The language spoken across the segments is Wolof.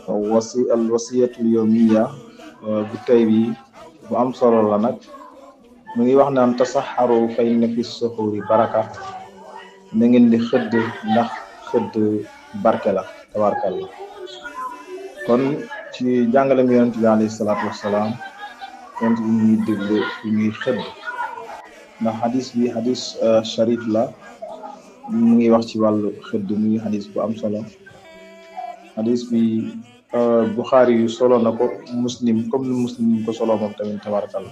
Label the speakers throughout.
Speaker 1: al wasiyatul yawmiya bu tey bi bu am solo la nag mu ngi wax naan tasaxaru fa inna fi suxuri baraka, na ngeen di xëdd ndax xëdd barke la tabarkalla. kon ci jàngalem yonent bi alayhi salaatu wassalaam yonent bi ñuy dégle ñuy xëdd ndax xadis bi xadis sharif la, mu ngi wax ci wàllu xëdd muy xadis bu am solo. xadis bi Buxaari yu solo na ko, muslim comme ni muslim ko solo moom tamit tabarakalla.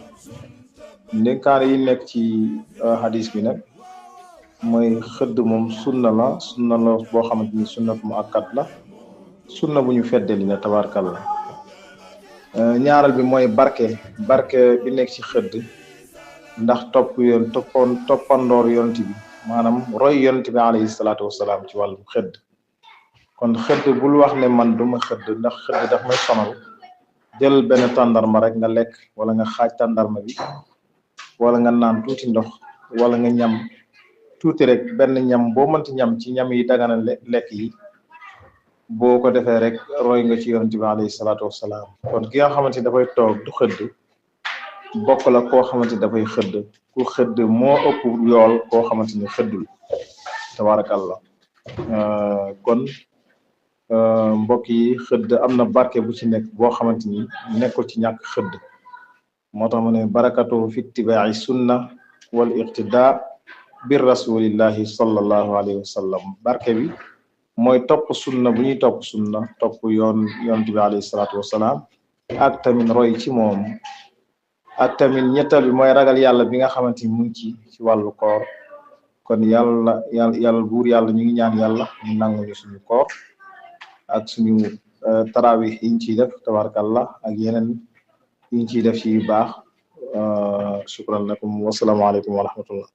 Speaker 1: ndénkaane yi nekk ci xadis bi nag mooy xëdd moom sunna la boo xamante ni sunna mu akkat la, sunna bu ñu feddali la tabarakalla. ñaaral bi mooy barke bi nekk ci xëdd ndax toppandoor yonent bi, maanaam roy yonent bi alayhi salaatu wassalaam ci wàllu xëdd. kon xëdd bul wax ne man duma xëdd ndax xëdd daf may sonal, jël benn tàndarma rek nga lekk, wala nga xaaj tàndarma bi, wala nga naan tuuti ndox, wala nga ñam tuuti rek, benn ñam boo mënti ñam ci ñam yi dagana lekk yi, boo ko defee rek roy nga ci yonent bi alayhi salaatu wassalaam. kon ki nga xamante ni dafay toog du xëdd bokk la koo xamante ni dafay xëdd. ku xëdd moo ëpp yool koo xamante ni xëddul tabarakallah. kon mbokk yi, xëdd am na barke bu ci nekk boo xamante ni nekkul ci ñàkk xëdd. moo tax mu ne barakatuhu fi ittibaai sunna wal iqtida bir rasulillahi sallallahu alayhi wa sallam. barke bi mooy topp sunna bu ñuy topp sunna, topp yonent bi alayhi salaatu wassalaam, ak tamit roy ci moom. ak tamit ñettal bi mooy ragal yàlla bi nga xamante ni mu ngi ci wàllu koor. kon yàlla buur yàlla ñu ngi ñaan yàlla mu nanguñu suñu koor ak suñu tarawih yiñ ciy def tabarakallah, ak yeneen yiñ ciy def ci yu baax. shukran lakum wa salaamu alaykum wa rahmatullah.